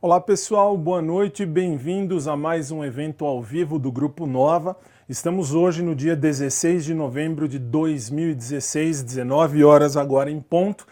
Olá pessoal, boa noite, bem-vindos a mais um evento ao vivo do Grupo Nova. Estamos hoje no dia 16 de novembro de 2016, 19 horas agora em ponto.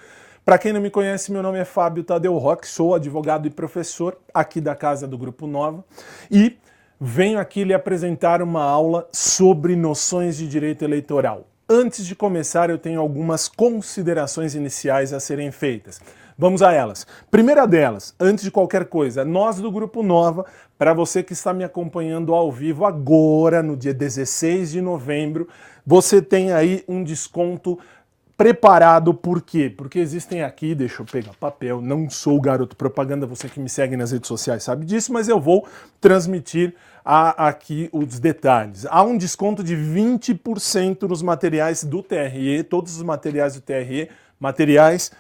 Para quem não me conhece, meu nome é Fábio Tadeu Roque, sou advogado e professor aqui da Casa do Grupo Nova e venho aqui lhe apresentar uma aula sobre noções de direito eleitoral. Antes de começar, eu tenho algumas considerações iniciais a serem feitas. Vamos a elas. Primeira delas, antes de qualquer coisa, nós do Grupo Nova, para você que está me acompanhando ao vivo agora, no dia 16 de novembro, você tem aí um desconto preparado. Por quê? Porque existem aqui, deixa eu pegar papel, não sou o garoto propaganda, você que me segue nas redes sociais sabe disso, mas eu vou transmitir aqui os detalhes. Há um desconto de 20% nos materiais do TRE, todos os materiais do TRE, materiais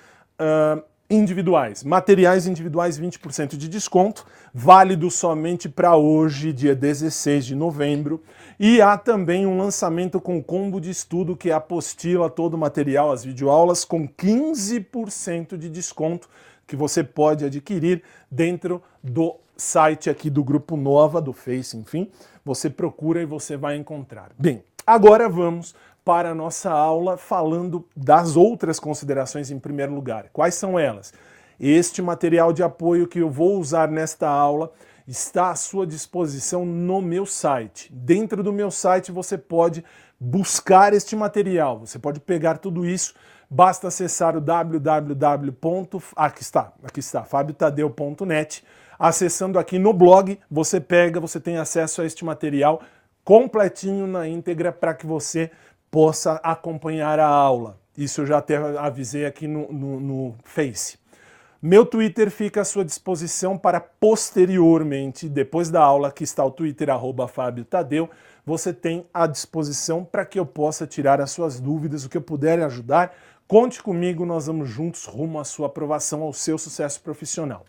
individuais. Materiais individuais, 20% de desconto, válido somente para hoje, dia 16 de novembro. E há também um lançamento com combo de estudo, que é a apostila, todo o material, as videoaulas, com 15% de desconto, que você pode adquirir dentro do site aqui do Grupo Nova, do Face, enfim. Você procura e você vai encontrar. Bem, agora vamos para a nossa aula falando das outras considerações em primeiro lugar. Quais são elas? Este material de apoio que eu vou usar nesta aula está à sua disposição no meu site. Dentro do meu site você pode buscar este material, você pode pegar tudo isso, basta acessar o aqui está, fabiotadeu.net. Acessando aqui no blog, você tem acesso a este material completinho na íntegra para que você possa acompanhar a aula. Isso eu já até avisei aqui no Face. Meu Twitter fica à sua disposição para posteriormente, depois da aula, que está o Twitter, @FábioTadeu, você tem à disposição para que eu possa tirar as suas dúvidas, o que eu puder ajudar. Conte comigo, nós vamos juntos rumo à sua aprovação, ao seu sucesso profissional.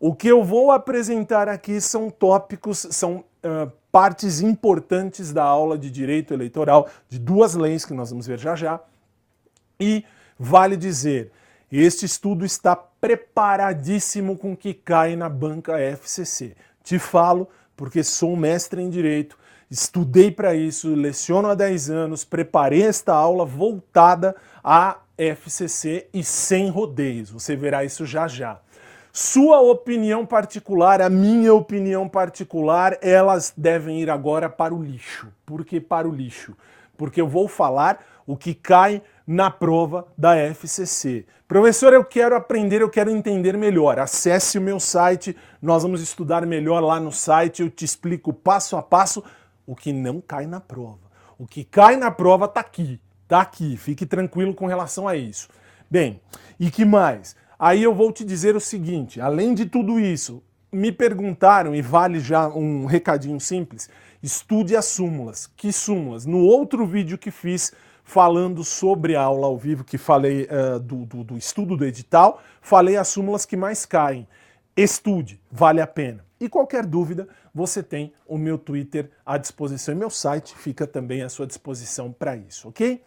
O que eu vou apresentar aqui são tópicos, partes importantes da aula de direito eleitoral, de duas leis que nós vamos ver já já. E vale dizer, este estudo está preparadíssimo com o que cai na banca FCC. Te falo porque sou mestre em direito, estudei para isso, leciono há 10 anos, preparei esta aula voltada à FCC e sem rodeios. Você verá isso já já. Sua opinião particular, a minha opinião particular, elas devem ir agora para o lixo. Por que para o lixo? Porque eu vou falar o que cai na prova da FCC. Professor, eu quero aprender, eu quero entender melhor. Acesse o meu site, nós vamos estudar melhor lá no site, eu te explico passo a passo o que não cai na prova. O que cai na prova está aqui, fique tranquilo com relação a isso. Bem, e que mais? Aí eu vou te dizer o seguinte, além de tudo isso, me perguntaram, e vale já um recadinho simples, estude as súmulas. Que súmulas? No outro vídeo que fiz falando sobre a aula ao vivo, que falei do estudo do edital, falei as súmulas que mais caem. Estude, vale a pena. E qualquer dúvida, você tem o meu Twitter à disposição e meu site fica também à sua disposição para isso, ok?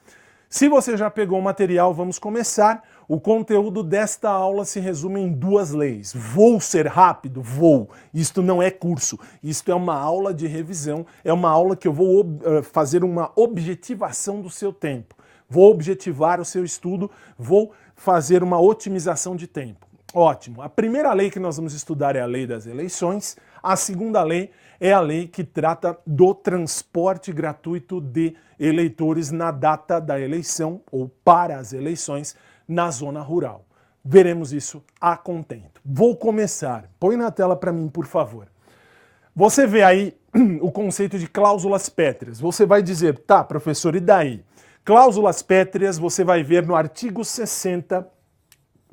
Se você já pegou o material, vamos começar. O conteúdo desta aula se resume em duas leis. Vou ser rápido? Vou. Isto não é curso, isto é uma aula de revisão, é uma aula que eu vou fazer uma objetivação do seu tempo. Vou objetivar o seu estudo, vou fazer uma otimização de tempo. Ótimo. A primeira lei que nós vamos estudar é a lei das eleições. A segunda lei é a lei que trata do transporte gratuito de eleitores na data da eleição ou para as eleições na zona rural. Veremos isso a contento. Vou começar. Põe na tela para mim, por favor. Você vê aí o conceito de cláusulas pétreas. Você vai dizer, tá, professor, e daí? Cláusulas pétreas você vai ver no artigo 60,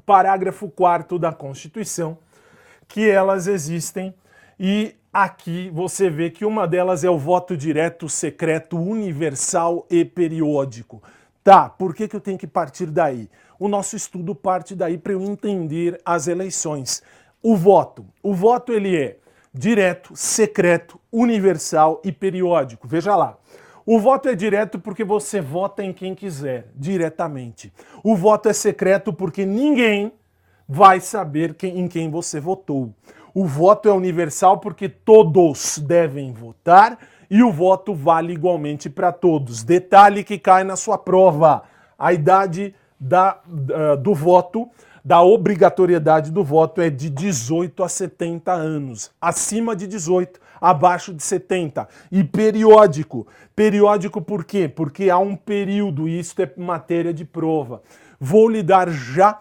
parágrafo 4º da Constituição, que elas existem e aqui você vê que uma delas é o voto direto, secreto, universal e periódico. Tá, por que eu tenho que partir daí? O nosso estudo parte daí para eu entender as eleições. O voto ele é direto, secreto, universal e periódico. Veja lá. O voto é direto porque você vota em quem quiser, diretamente. O voto é secreto porque ninguém vai saber em quem você votou. O voto é universal porque todos devem votar e o voto vale igualmente para todos. Detalhe que cai na sua prova: a idade do voto, da obrigatoriedade do voto é de 18 a 70 anos. Acima de 18, abaixo de 70. E periódico. Periódico por quê? Porque há um período, e isso é matéria de prova. Vou lhe dar já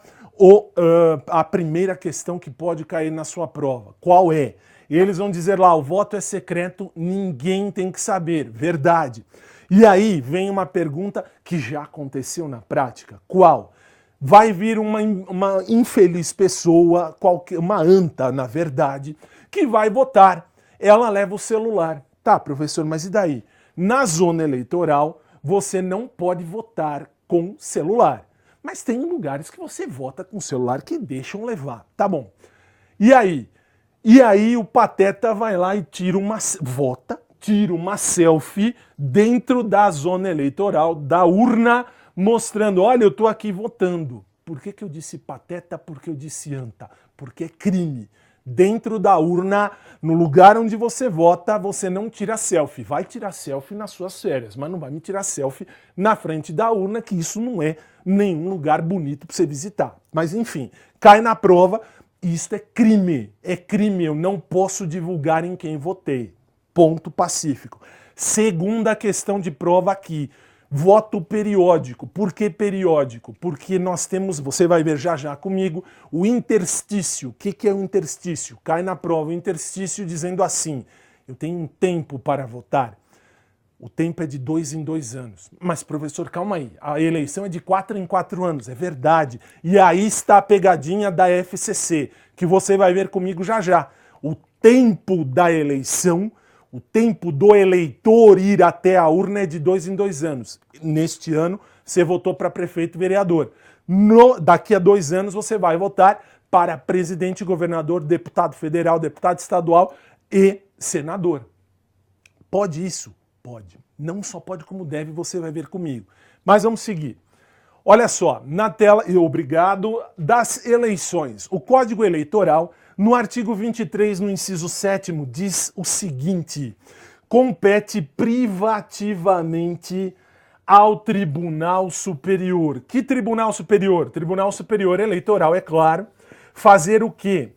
a primeira questão que pode cair na sua prova. Qual é? Eles vão dizer lá, o voto é secreto, ninguém tem que saber. Verdade. E aí vem uma pergunta que já aconteceu na prática. Qual? Vai vir uma infeliz pessoa, uma anta, na verdade, que vai votar. Ela leva o celular. Tá, professor, mas e daí? Na zona eleitoral, você não pode votar com celular. Mas tem lugares que você vota com celular que deixam levar. Tá bom. E aí? E aí o pateta vai lá e tira uma selfie dentro da zona eleitoral, da urna, mostrando, olha, eu tô aqui votando. Por que eu disse pateta? Porque eu disse anta? Porque é crime. Dentro da urna, no lugar onde você vota, você não tira selfie. Vai tirar selfie nas suas férias, mas não vai me tirar selfie na frente da urna, que isso não é nenhum lugar bonito para você visitar. Mas enfim, cai na prova, isso é crime. É crime, eu não posso divulgar em quem votei. Ponto pacífico. Segunda questão de prova aqui. Voto periódico. Por que periódico? Porque nós temos, você vai ver já comigo, o interstício. O que é o interstício? Cai na prova o interstício dizendo assim, eu tenho um tempo para votar. O tempo é de 2 em 2 anos. Mas, professor, calma aí. A eleição é de 4 em 4 anos. É verdade. E aí está a pegadinha da FCC, que você vai ver comigo já. O tempo da eleição, o tempo do eleitor ir até a urna é de 2 em 2 anos. Neste ano, você votou para prefeito e vereador. Daqui a 2 anos, você vai votar para presidente, governador, deputado federal, deputado estadual e senador. Pode isso? Pode. Não só pode como deve, você vai ver comigo. Mas vamos seguir. Olha só, na tela, e obrigado, das eleições. O Código Eleitoral, no artigo 23, no inciso 7º, diz o seguinte: compete privativamente ao Tribunal Superior. Que Tribunal Superior? Tribunal Superior Eleitoral, é claro. Fazer o quê?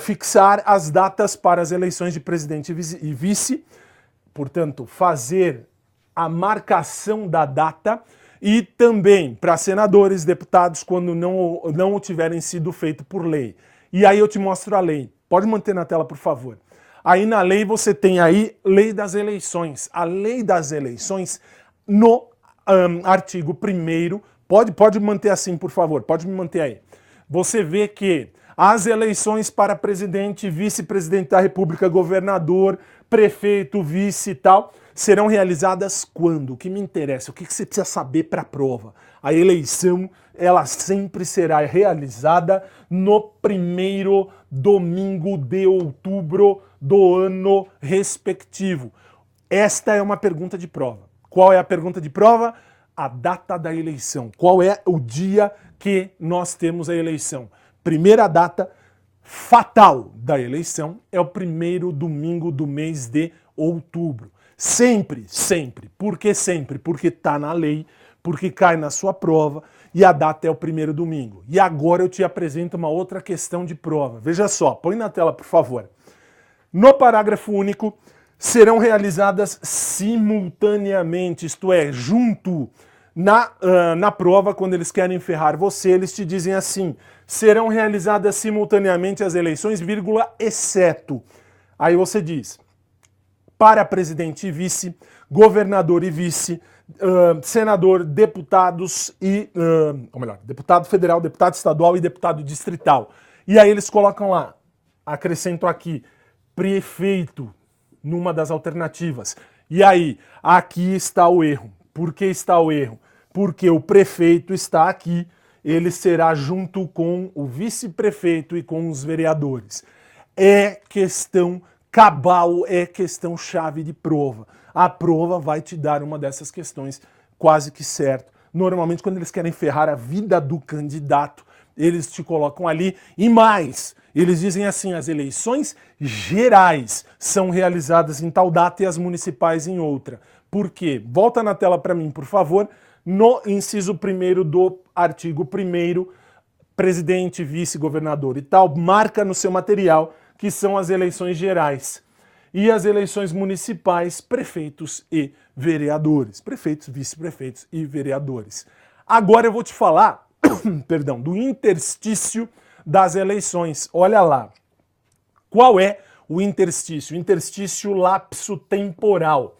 Fixar as datas para as eleições de presidente e vice, portanto, fazer a marcação da data e também para senadores, deputados, quando não tiverem sido feito por lei. E aí eu te mostro a lei. Pode manter na tela, por favor. Aí na lei você tem aí lei das eleições. A lei das eleições no artigo 1º, pode manter assim, por favor, pode me manter aí. Você vê que as eleições para presidente, vice-presidente da República, governador, prefeito, vice e tal, serão realizadas quando? O que me interessa, o que você precisa saber para a prova? A eleição, ela sempre será realizada no 1º domingo de outubro do ano respectivo. Esta é uma pergunta de prova. Qual é a pergunta de prova? A data da eleição. Qual é o dia que nós temos a eleição? Primeira data fatal da eleição é o 1º domingo do mês de outubro. Sempre. Por que sempre? Porque está na lei, porque cai na sua prova e a data é o 1º domingo. E agora eu te apresento uma outra questão de prova. Veja só, põe na tela, por favor. No parágrafo único, serão realizadas simultaneamente, isto é, junto na prova, quando eles querem ferrar você, eles te dizem assim: serão realizadas simultaneamente as eleições, vírgula, exceto. Aí você diz: para presidente e vice, governador e vice, senador, deputados e, ou melhor, deputado federal, deputado estadual e deputado distrital. E aí eles colocam lá, acrescento aqui, prefeito, numa das alternativas. E aí, aqui está o erro. Por que está o erro? Porque o prefeito está aqui, ele será junto com o vice-prefeito e com os vereadores. É questão cabal, é questão chave de prova. A prova vai te dar uma dessas questões quase que certo. Normalmente, quando eles querem ferrar a vida do candidato, eles te colocam ali. E mais, Eles dizem assim: as eleições gerais são realizadas em tal data e as municipais em outra. Por quê? Volta na tela para mim, por favor. No inciso 1º do artigo 1º, presidente, vice-governador e tal, marca no seu material que são as eleições gerais. E as eleições municipais, prefeitos e vereadores. Prefeitos, vice-prefeitos e vereadores. Agora eu vou te falar, perdão, do interstício das eleições. Olha lá. Qual é o interstício? O interstício lapso temporal.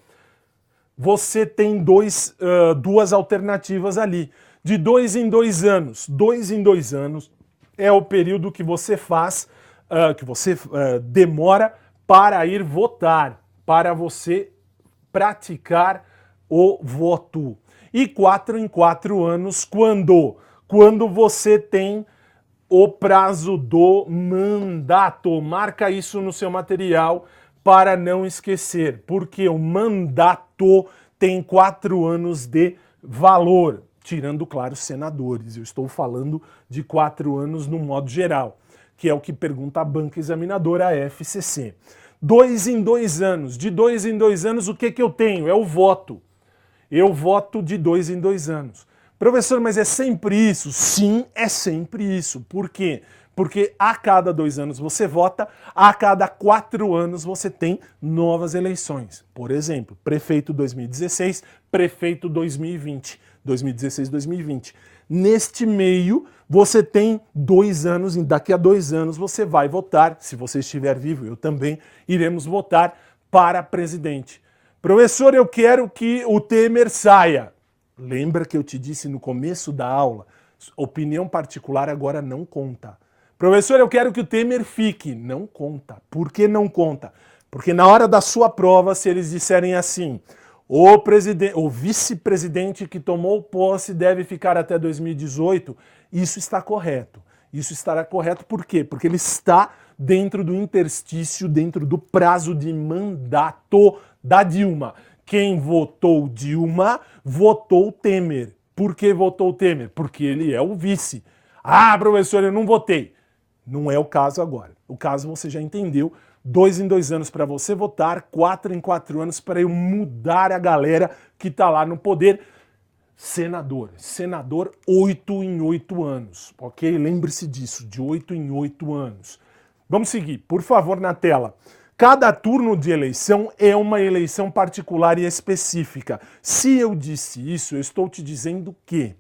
Você tem duas alternativas ali. De 2 em 2 anos. 2 em 2 anos é o período que você faz, demora para ir votar, para você praticar o voto. E 4 em 4 anos, quando você tem o prazo do mandato. Marca isso no seu material para não esquecer, porque o mandato tem 4 anos de valor, tirando, claro, senadores. Eu estou falando de 4 anos no modo geral, que é o que pergunta a banca examinadora, a FCC. 2 em 2 anos. De 2 em 2 anos, o que eu tenho? É o voto. Eu voto de 2 em 2 anos. Professor, mas é sempre isso? Sim, é sempre isso. Por quê? Porque a cada 2 anos você vota, a cada 4 anos você tem novas eleições. Por exemplo, prefeito 2016, prefeito 2020. 2016, 2020. Neste meio, você tem 2 anos, e daqui a 2 anos você vai votar, se você estiver vivo, eu também, iremos votar para presidente. Professor, eu quero que o Temer saia. Lembra que eu te disse no começo da aula, opinião particular agora não conta. Professor, eu quero que o Temer fique. Não conta. Por que não conta? Porque na hora da sua prova, se eles disserem assim: o vice-presidente que tomou posse deve ficar até 2018, isso está correto. Isso estará correto por quê? Porque ele está dentro do interstício, dentro do prazo de mandato da Dilma. Quem votou Dilma, votou Temer. Por que votou Temer? Porque ele é o vice. Ah, professor, eu não votei. Não é o caso agora. O caso você já entendeu. 2 em 2 anos para você votar, 4 em 4 anos para eu mudar a galera que está lá no poder. Senador, 8 em 8 anos, ok? Lembre-se disso, de 8 em 8 anos. Vamos seguir, por favor, na tela. Cada turno de eleição é uma eleição particular e específica. Se eu disse isso, eu estou te dizendo que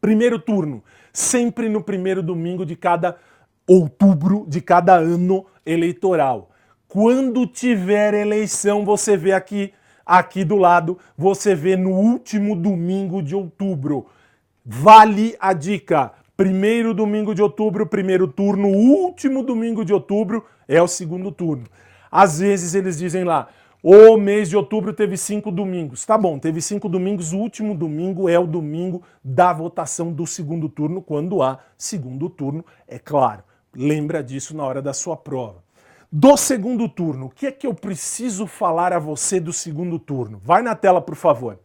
primeiro turno, sempre no primeiro domingo de cada outubro de cada ano eleitoral. Quando tiver eleição, você vê aqui do lado, você vê no último domingo de outubro. Vale a dica. Primeiro domingo de outubro, primeiro turno, último domingo de outubro é o segundo turno. Às vezes eles dizem lá: o mês de outubro teve 5 domingos. Tá bom, teve 5 domingos, o último domingo é o domingo da votação do segundo turno, quando há segundo turno, é claro. Lembra disso na hora da sua prova. Do segundo turno, o que é que eu preciso falar a você do segundo turno? Vai na tela, por favor.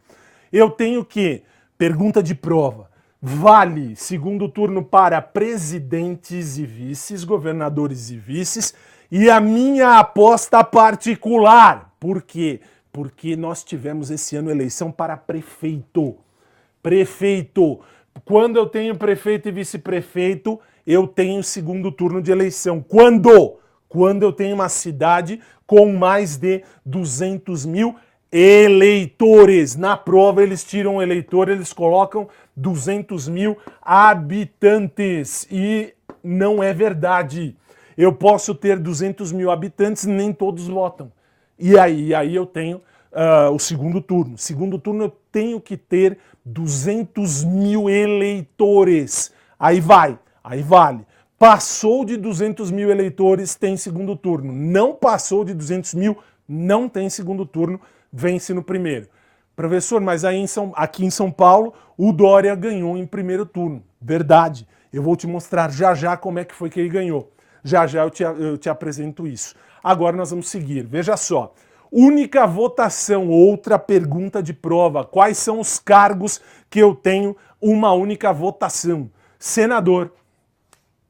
Eu tenho que, pergunta de prova, vale segundo turno para presidentes e vices, governadores e vices, e a minha aposta particular. Por quê? Porque nós tivemos esse ano eleição para prefeito. Prefeito. Quando eu tenho prefeito e vice-prefeito, eu tenho segundo turno de eleição. Quando? Quando eu tenho uma cidade com mais de 200 mil eleitores. Na prova eles tiram eleitor, eles colocam 200 mil habitantes. E não é verdade. Eu posso ter 200 mil habitantes, nem todos votam. E aí eu tenho o segundo turno. Segundo turno eu tenho que ter 200 mil eleitores. Aí vale. Passou de 200 mil eleitores, tem segundo turno. Não passou de 200 mil, não tem segundo turno, vence no primeiro. Professor, mas aí aqui em São Paulo, o Dória ganhou em primeiro turno. Verdade. Eu vou te mostrar já como é que foi que ele ganhou. Já eu te apresento isso. Agora nós vamos seguir. Veja só. Única votação, outra pergunta de prova. Quais são os cargos que eu tenho uma única votação? Senador,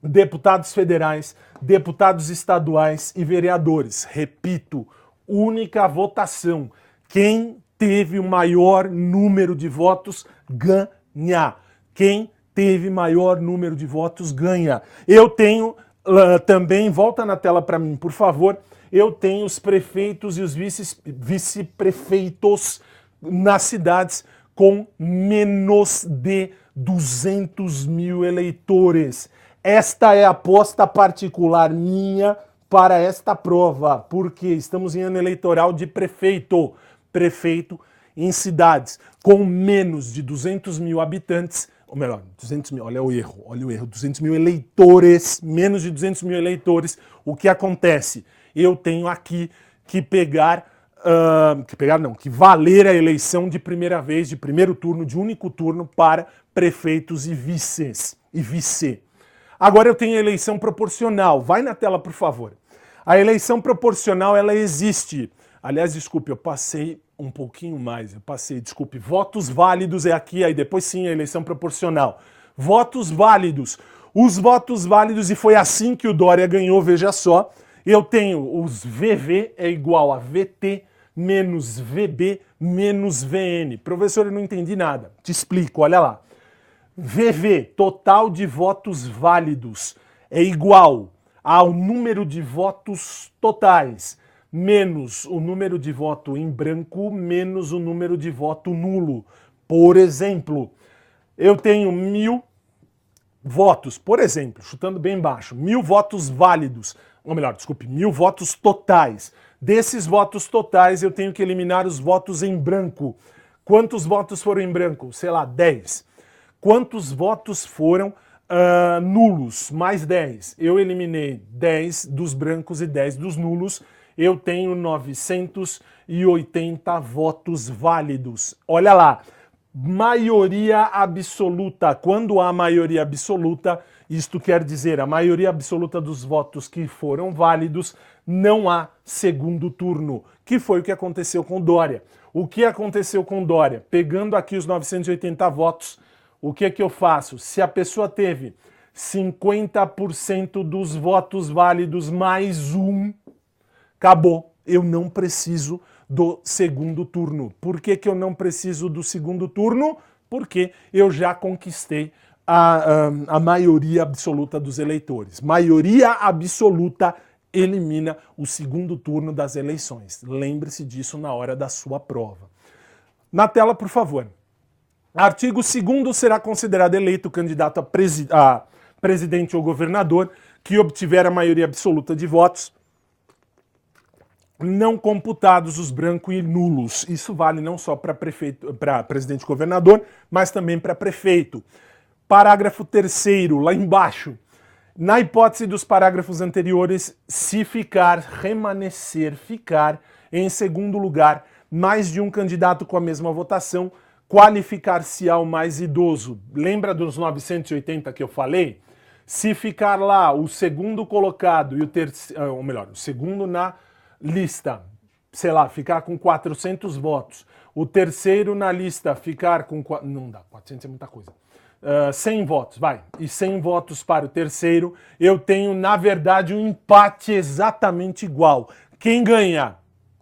deputados federais, deputados estaduais e vereadores. Repito, única votação. Quem teve o maior número de votos ganha. Quem teve maior número de votos ganha. Eu tenho também, volta na tela para mim, por favor, eu tenho os prefeitos e os vice-prefeitos nas cidades com menos de 200 mil eleitores. Esta é a aposta particular minha para esta prova, porque estamos em ano eleitoral de prefeito. Prefeito em cidades com menos de 200 mil habitantes, ou melhor, 200 mil, olha o erro, 200 mil eleitores, menos de 200 mil eleitores, o que acontece? Eu tenho aqui que que valer a eleição de primeira vez, de primeiro turno, de único turno para prefeitos e vices, e vice. Agora eu tenho a eleição proporcional, vai na tela, por favor. A eleição proporcional, ela existe. Aliás, desculpe, eu passei um pouquinho mais, desculpe, votos válidos é aqui, aí depois sim a eleição proporcional. Votos válidos. Os votos válidos, e foi assim que o Dória ganhou, veja só, eu tenho os VV é igual a VT menos VB menos VN. Professor, eu não entendi nada. Te explico, olha lá. VV, total de votos válidos, é igual ao número de votos totais, menos o número de voto em branco, menos o número de voto nulo. Por exemplo, eu tenho 1000 votos, por exemplo, chutando bem baixo, 1000 votos válidos, ou melhor, desculpe, 1000 votos totais. Desses votos totais, eu tenho que eliminar os votos em branco. Quantos votos foram em branco? Sei lá, 10. Quantos votos foram nulos? Mais 10. Eu eliminei 10 dos brancos e 10 dos nulos. Eu tenho 980 votos válidos. Olha lá, maioria absoluta. Quando há maioria absoluta, isto quer dizer a maioria absoluta dos votos que foram válidos, não há segundo turno, que foi o que aconteceu com Dória. O que aconteceu com Dória? Pegando aqui os 980 votos, o que é que eu faço? Se a pessoa teve 50% dos votos válidos mais um, acabou. Eu não preciso do segundo turno. Por que que eu não preciso do segundo turno? Porque eu já conquistei a maioria absoluta dos eleitores. Maioria absoluta elimina o segundo turno das eleições. Lembre-se disso na hora da sua prova. Na tela, por favor. Artigo 2º, será considerado eleito o candidato a presidente ou governador que obtiver a maioria absoluta de votos, não computados os brancos e nulos. Isso vale não só para presidente e governador, mas também para prefeito. Parágrafo 3º, lá embaixo. Na hipótese dos parágrafos anteriores, se ficar em segundo lugar mais de um candidato com a mesma votação, qualificar-se-á o mais idoso. Lembra dos 980 que eu falei? Se ficar lá o segundo colocado e o terceiro, ou melhor, o segundo na lista, sei lá, ficar com 400 votos, o terceiro na lista ficar com... Não dá, 400 é muita coisa. 100 votos, vai, e 100 votos para o terceiro, eu tenho, na verdade, um empate exatamente igual. Quem ganha?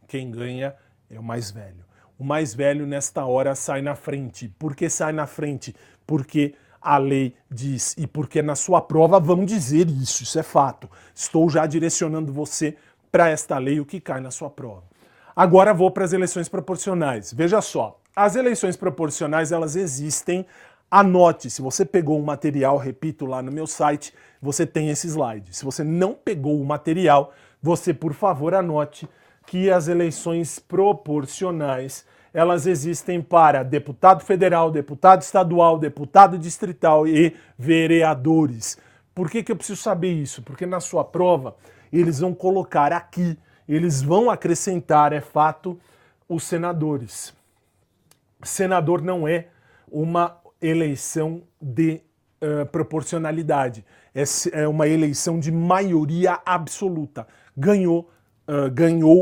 Quem ganha é o mais velho. O mais velho, nesta hora, sai na frente. Por que sai na frente? Porque a lei diz, e porque na sua prova vão dizer isso é fato. Estou já direcionando você para esta lei, o que cai na sua prova. Agora vou para as eleições proporcionais. Veja só, as eleições proporcionais, elas existem. Anote, se você pegou o material, repito, lá no meu site, você tem esse slide. Se você não pegou o material, você, por favor, anote que as eleições proporcionais, elas existem para deputado federal, deputado estadual, deputado distrital e vereadores. Por que que eu preciso saber isso? Porque na sua prova, eles vão colocar aqui, eles vão acrescentar, é fato, os senadores. Senador não é uma eleição de proporcionalidade. É uma eleição de maioria absoluta. Ganhou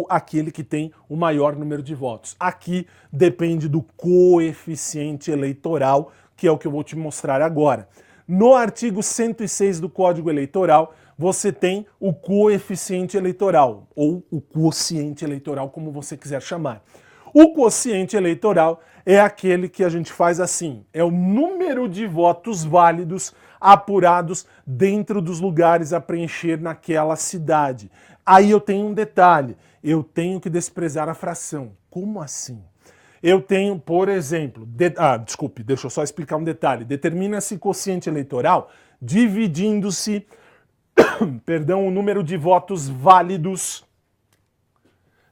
aquele que tem o maior número de votos. Aqui depende do coeficiente eleitoral, que é o que eu vou te mostrar agora. No artigo 106 do Código Eleitoral, você tem o coeficiente eleitoral, ou o quociente eleitoral, como você quiser chamar. O quociente eleitoral é aquele que a gente faz assim, é o número de votos válidos apurados dentro dos lugares a preencher naquela cidade. Aí eu tenho um detalhe, eu tenho que desprezar a fração. Como assim? Eu tenho, por exemplo, desculpe, deixa eu só explicar um detalhe. Determina-se quociente eleitoral dividindo-se, perdão, o número de votos válidos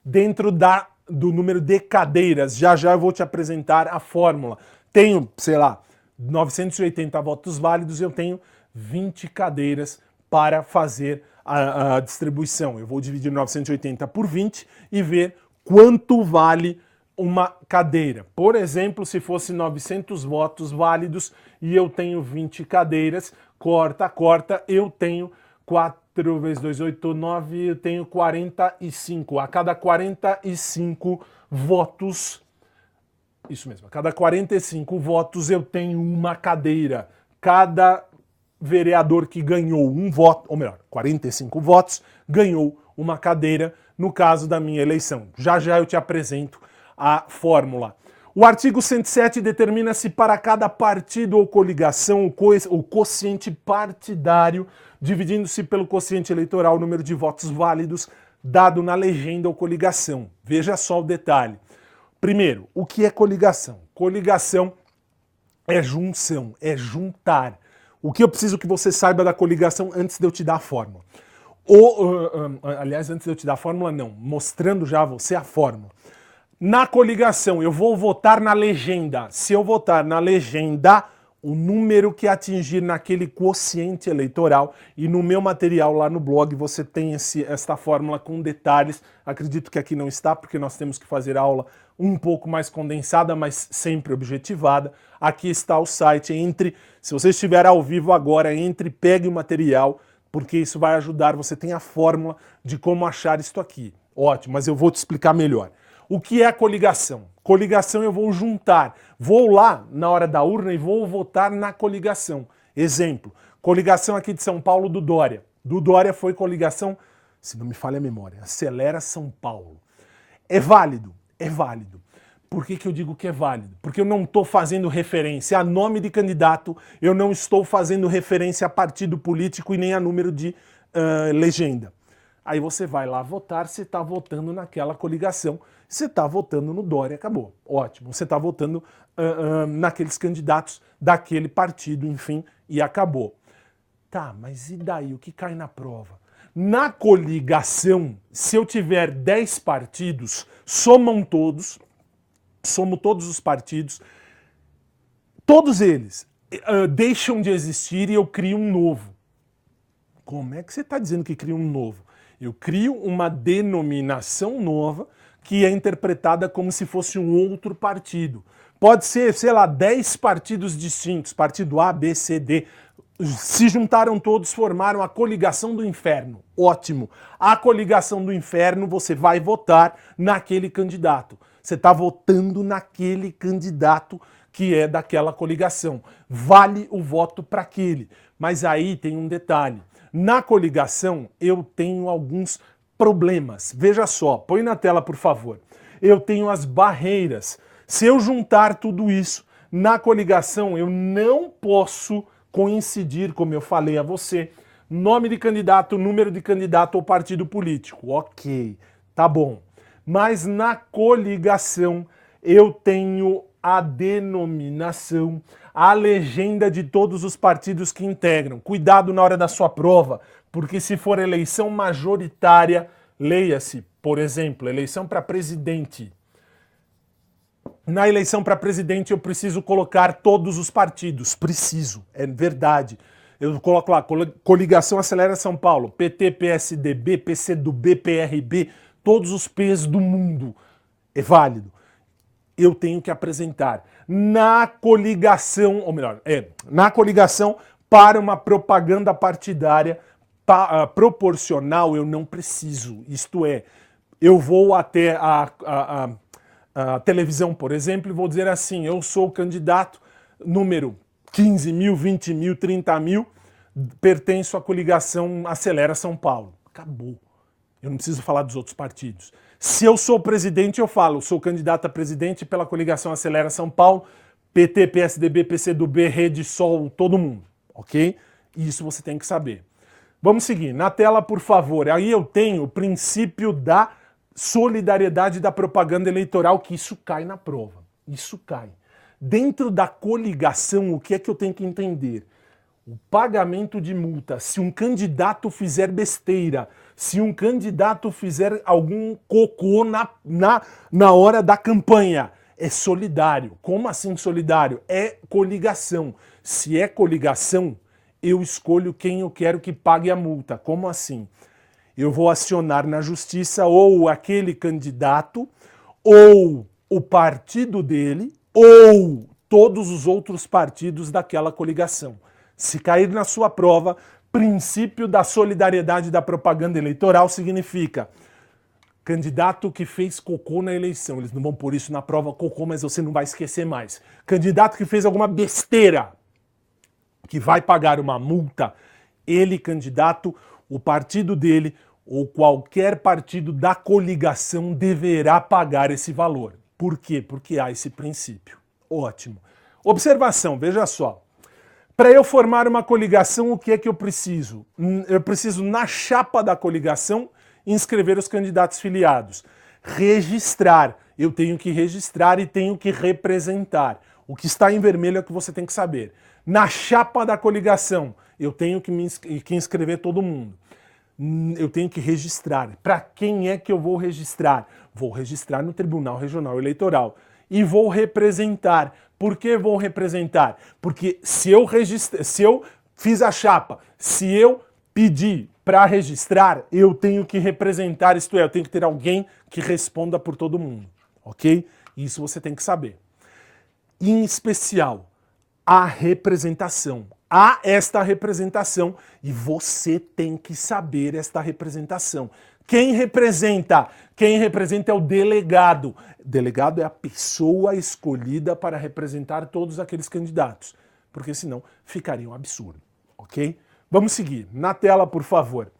dentro do número de cadeiras. Já já eu vou te apresentar a fórmula. Tenho, sei lá, 980 votos válidos, eu tenho 20 cadeiras para fazer a distribuição. Eu vou dividir 980 por 20 e ver quanto vale uma cadeira. Por exemplo, se fosse 900 votos válidos e eu tenho 20 cadeiras, corta, eu tenho 4 vezes 2, 8, 9, eu tenho 45. A cada 45 votos, isso mesmo, a cada 45 votos eu tenho uma cadeira. Cada vereador que ganhou um voto, ou melhor, 45 votos, ganhou uma cadeira no caso da minha eleição. Já já eu te apresento a fórmula. O artigo 107 determina-se para cada partido ou coligação o quociente partidário, dividindo-se pelo quociente eleitoral o número de votos válidos dado na legenda ou coligação. Veja só o detalhe. Primeiro, o que é coligação? Coligação é junção, é juntar. O que eu preciso que você saiba da coligação antes de eu te dar a fórmula? Aliás, antes de eu te dar a fórmula, não. Mostrando já a você a fórmula. Na coligação, eu vou votar na legenda. Se eu votar na legenda, o número que atingir naquele quociente eleitoral, e no meu material lá no blog você tem esta fórmula com detalhes. Acredito que aqui não está, porque nós temos que fazer aula um pouco mais condensada, mas sempre objetivada. Aqui está o site. Se você estiver ao vivo agora, pegue o material, porque isso vai ajudar. Você tem a fórmula de como achar isto aqui. Ótimo, mas eu vou te explicar melhor. O que é a coligação? Coligação eu vou juntar. Vou lá na hora da urna e vou votar na coligação. Exemplo, coligação aqui de São Paulo do Dória. Do Dória foi coligação, se não me falha a memória, Acelera São Paulo. É válido? É válido. Por que eu digo que é válido? Porque eu não estou fazendo referência a nome de candidato, eu não estou fazendo referência a partido político e nem a número de legenda. Aí você vai lá votar, você está votando naquela coligação, você está votando no Dória, acabou. Ótimo, você está votando naqueles candidatos daquele partido, enfim, e acabou. Tá, mas e daí? O que cai na prova? Na coligação, se eu tiver 10 partidos, somo todos os partidos, todos eles deixam de existir e eu crio um novo. Como é que você está dizendo que cria um novo? Eu crio uma denominação nova que é interpretada como se fosse um outro partido. Pode ser, sei lá, 10 partidos distintos, partido A, B, C, D. Se juntaram todos, formaram a coligação do inferno. Ótimo. A coligação do inferno, você vai votar naquele candidato. Você está votando naquele candidato que é daquela coligação. Vale o voto para aquele. Mas aí tem um detalhe. Na coligação, eu tenho alguns problemas. Veja só, põe na tela, por favor. Eu tenho as barreiras. Se eu juntar tudo isso na coligação, eu não posso coincidir, como eu falei a você, nome de candidato, número de candidato ou partido político. Ok, tá bom. Mas na coligação, eu tenho a denominação, a legenda de todos os partidos que integram. Cuidado na hora da sua prova, porque se for eleição majoritária, leia-se, por exemplo, eleição para presidente. Na eleição para presidente eu preciso colocar todos os partidos. Preciso, é verdade. Eu coloco lá, coligação Acelera São Paulo, PT, PSDB, PCdoB, PRB, todos os P's do mundo. É válido. Eu tenho que apresentar na coligação, ou melhor, na coligação para uma propaganda partidária proporcional, eu não preciso. Isto é, eu vou até a televisão, por exemplo, e vou dizer assim, eu sou o candidato número 15 mil, 20 mil, 30 mil, pertenço à coligação Acelera São Paulo. Acabou. Eu não preciso falar dos outros partidos. Se eu sou presidente, eu falo, sou candidato a presidente pela coligação Acelera São Paulo, PT, PSDB, PCdoB, Rede, Sol, todo mundo, ok? Isso você tem que saber. Vamos seguir. Na tela, por favor. Aí eu tenho o princípio da solidariedade da propaganda eleitoral, que isso cai na prova. Isso cai. Dentro da coligação, o que é que eu tenho que entender? O pagamento de multa. Se um candidato fizer besteira, se um candidato fizer algum cocô na hora da campanha, é solidário. Como assim solidário? É coligação. Se é coligação, eu escolho quem eu quero que pague a multa. Como assim? Eu vou acionar na justiça ou aquele candidato, ou o partido dele, ou todos os outros partidos daquela coligação. Se cair na sua prova, princípio da solidariedade da propaganda eleitoral significa candidato que fez cocô na eleição. Eles não vão pôr isso na prova cocô, mas você não vai esquecer mais. Candidato que fez alguma besteira, que vai pagar uma multa, ele, candidato, o partido dele ou qualquer partido da coligação deverá pagar esse valor. Por quê? Porque há esse princípio. Ótimo. Observação, veja só. Para eu formar uma coligação, o que é que eu preciso? Eu preciso, na chapa da coligação, inscrever os candidatos filiados. Registrar. Eu tenho que registrar e tenho que representar. O que está em vermelho é o que você tem que saber. Na chapa da coligação, eu tenho que inscrever todo mundo. Eu tenho que registrar. Para quem é que eu vou registrar? Vou registrar no Tribunal Regional Eleitoral. E vou representar. Por que vou representar? Porque se eu fiz a chapa, se eu pedir para registrar, eu tenho que representar, isto é, eu tenho que ter alguém que responda por todo mundo, ok? Isso você tem que saber. Em especial, a representação. Há esta representação e você tem que saber esta representação. Quem representa? Quem representa é o delegado. O delegado é a pessoa escolhida para representar todos aqueles candidatos, porque senão ficaria um absurdo, ok? Vamos seguir. Na tela, por favor.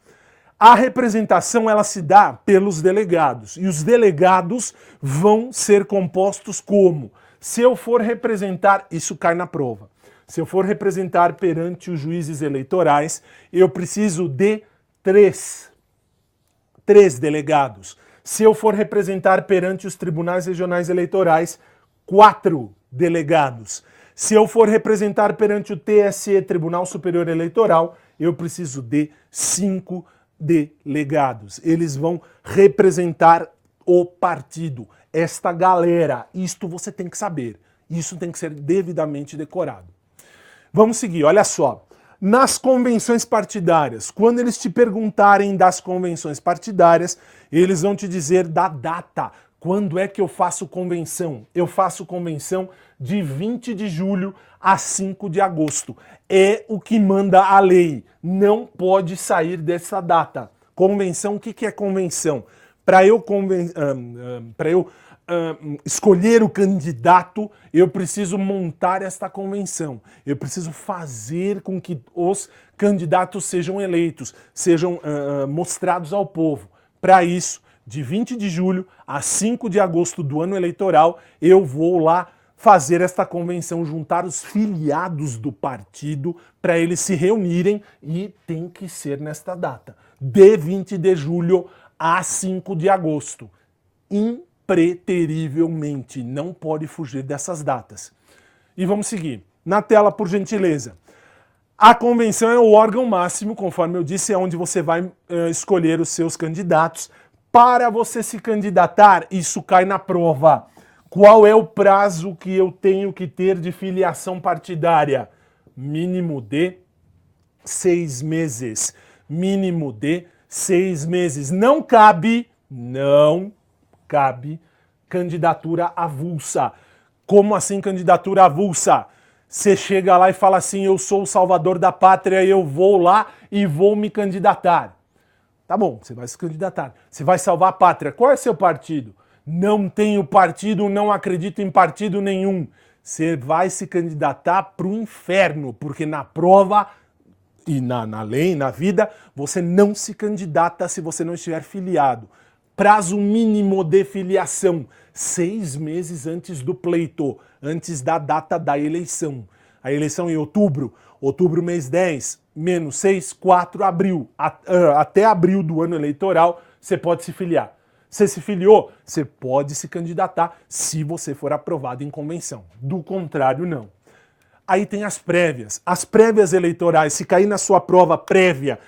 A representação, ela se dá pelos delegados. E os delegados vão ser compostos como? Se eu for representar, isso cai na prova. Se eu for representar perante os juízes eleitorais, eu preciso de três delegados. Se eu for representar perante os tribunais regionais eleitorais, 4 delegados. Se eu for representar perante o TSE, Tribunal Superior Eleitoral, eu preciso de 5 delegados. Eles vão representar o partido, esta galera. Isto você tem que saber. Isso tem que ser devidamente decorado. Vamos seguir, olha só. Nas convenções partidárias, quando eles te perguntarem das convenções partidárias, eles vão te dizer da data. Quando é que eu faço convenção? Eu faço convenção de 20 de julho a 5 de agosto. É o que manda a lei. Não pode sair dessa data. Convenção, o que é convenção? Para eu escolher o candidato, eu preciso montar esta convenção. Eu preciso fazer com que os candidatos sejam eleitos, sejam mostrados ao povo. Para isso, de 20 de julho a 5 de agosto do ano eleitoral, eu vou lá fazer esta convenção, juntar os filiados do partido para eles se reunirem e tem que ser nesta data, de 20 de julho a 5 de agosto. Impreterivelmente, não pode fugir dessas datas. E vamos seguir. Na tela, por gentileza. A convenção é o órgão máximo, conforme eu disse, é onde você vai escolher os seus candidatos. Para você se candidatar, isso cai na prova. Qual é o prazo que eu tenho que ter de filiação partidária? Mínimo de 6 meses. Mínimo de 6 meses. Não cabe candidatura avulsa. Como assim candidatura avulsa? Você chega lá e fala assim, eu sou o salvador da pátria, eu vou lá e vou me candidatar. Tá bom, você vai se candidatar. Você vai salvar a pátria. Qual é seu partido? Não tenho partido, não acredito em partido nenhum. Você vai se candidatar para o inferno, porque na prova e na lei, na vida, você não se candidata se você não estiver filiado. Prazo mínimo de filiação, 6 meses antes do pleito, antes da data da eleição. A eleição em outubro, mês 10, menos 6, 4, abril. Até abril do ano eleitoral, você pode se filiar. Você se filiou, você pode se candidatar se você for aprovado em convenção. Do contrário, não. Aí tem as prévias. As prévias eleitorais, se cair na sua prova prévia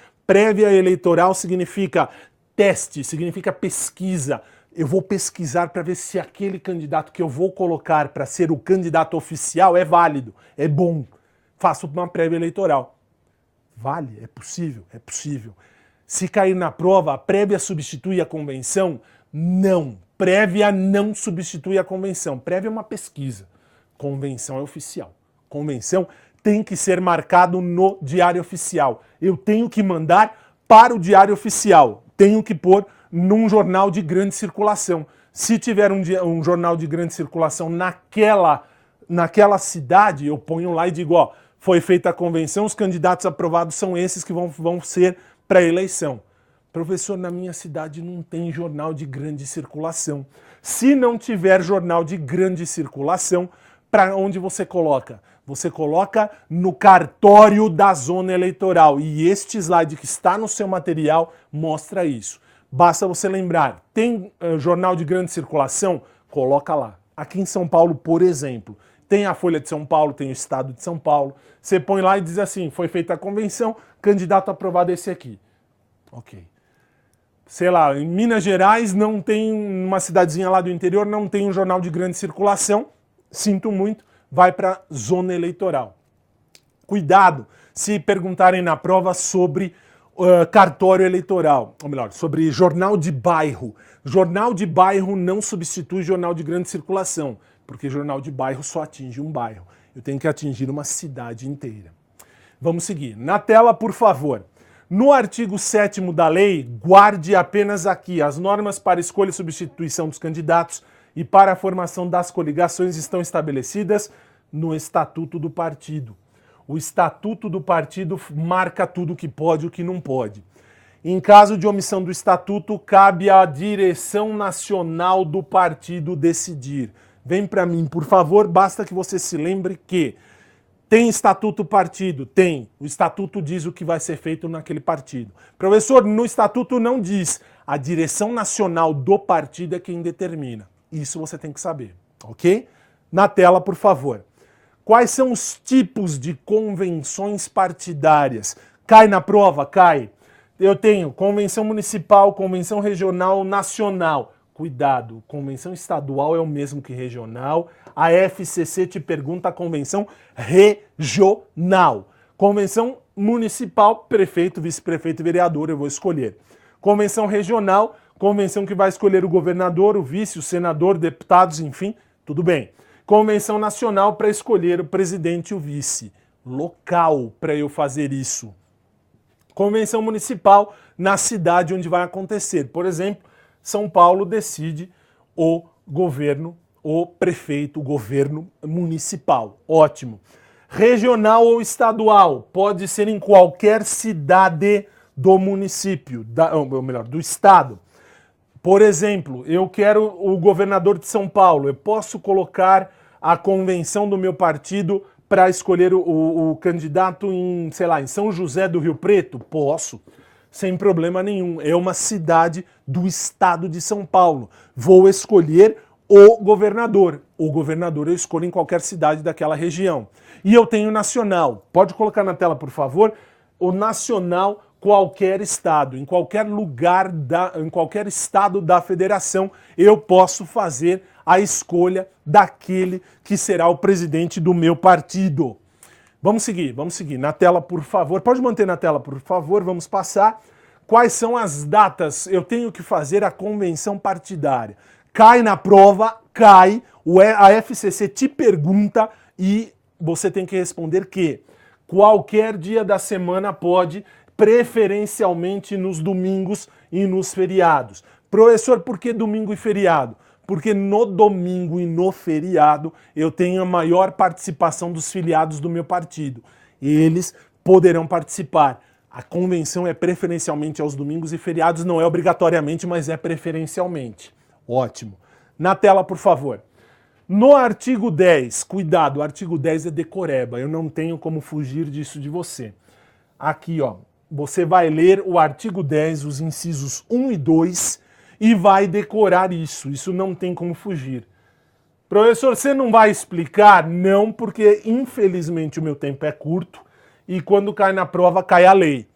eleitoral significa teste, significa pesquisa. Eu vou pesquisar para ver se aquele candidato que eu vou colocar para ser o candidato oficial é válido, é bom. Faço uma prévia eleitoral. Vale? É possível? É possível. Se cair na prova, a prévia substitui a convenção? Não. Prévia não substitui a convenção. Prévia é uma pesquisa. Convenção é oficial. Convenção tem que ser marcado no Diário Oficial. Eu tenho que mandar para o Diário Oficial. Tenho que pôr num jornal de grande circulação. Se tiver um jornal de grande circulação naquela cidade, eu ponho lá e digo, ó, foi feita a convenção, os candidatos aprovados são esses que vão ser para a eleição. Professor, na minha cidade não tem jornal de grande circulação. Se não tiver jornal de grande circulação, para onde você coloca? Você coloca no cartório da zona eleitoral. E este slide que está no seu material mostra isso. Basta você lembrar, tem jornal de grande circulação? Coloca lá. Aqui em São Paulo, por exemplo, tem a Folha de São Paulo, tem o Estado de São Paulo. Você põe lá e diz assim, foi feita a convenção, candidato aprovado é esse aqui. Ok. Sei lá, em Minas Gerais não tem, uma cidadezinha lá do interior, não tem um jornal de grande circulação. Sinto muito, vai para zona eleitoral. Cuidado se perguntarem na prova sobre cartório eleitoral, ou melhor, sobre jornal de bairro. Jornal de bairro não substitui jornal de grande circulação, porque jornal de bairro só atinge um bairro. Eu tenho que atingir uma cidade inteira. Vamos seguir. Na tela, por favor. No artigo 7º da lei, guarde apenas aqui as normas para escolha e substituição dos candidatos e para a formação das coligações estão estabelecidas no Estatuto do Partido. O Estatuto do Partido marca tudo o que pode e o que não pode. Em caso de omissão do Estatuto, cabe à direção nacional do partido decidir. Vem para mim, por favor, basta que você se lembre que tem Estatuto Partido? Tem. O Estatuto diz o que vai ser feito naquele partido. Professor, no Estatuto não diz. A direção nacional do partido é quem determina. Isso você tem que saber, ok? Na tela, por favor. Quais são os tipos de convenções partidárias? Cai na prova? Cai. Eu tenho convenção municipal, convenção regional, nacional. Cuidado, convenção estadual é o mesmo que regional. A FCC te pergunta a convenção regional. Convenção municipal, prefeito, vice-prefeito e vereador, eu vou escolher. Convenção regional, convenção que vai escolher o governador, o vice, o senador, deputados, enfim, tudo bem. Convenção nacional para escolher o presidente e o vice. Local para eu fazer isso. Convenção municipal na cidade onde vai acontecer. Por exemplo, São Paulo decide o governo, o prefeito, o governo municipal. Ótimo. Regional ou estadual, pode ser em qualquer cidade do município, ou melhor, do estado. Por exemplo, eu quero o governador de São Paulo, eu posso colocar a convenção do meu partido para escolher o candidato em, sei lá, em São José do Rio Preto? Posso, sem problema nenhum. É uma cidade do estado de São Paulo. Vou escolher o governador. O governador eu escolho em qualquer cidade daquela região. E eu tenho nacional. Pode colocar na tela, por favor? O nacional, qualquer estado, em qualquer lugar, em qualquer estado da federação, eu posso fazer a escolha daquele que será o presidente do meu partido. Vamos seguir. Na tela, por favor. Pode manter na tela, por favor. Vamos passar. Quais são as datas? Eu tenho que fazer a convenção partidária. Cai na prova, cai. A FCC te pergunta e você tem que responder que qualquer dia da semana pode, preferencialmente nos domingos e nos feriados. Professor, por que domingo e feriado? Porque no domingo e no feriado eu tenho a maior participação dos filiados do meu partido. Eles poderão participar. A convenção é preferencialmente aos domingos e feriados, não é obrigatoriamente, mas é preferencialmente. Ótimo. Na tela, por favor. No artigo 10, cuidado, o artigo 10 é decoreba, eu não tenho como fugir disso de você. Aqui, ó, você vai ler o artigo 10, os incisos 1 e 2, e vai decorar isso. Isso não tem como fugir. Professor, você não vai explicar? Não, porque infelizmente o meu tempo é curto e quando cai na prova cai a lei.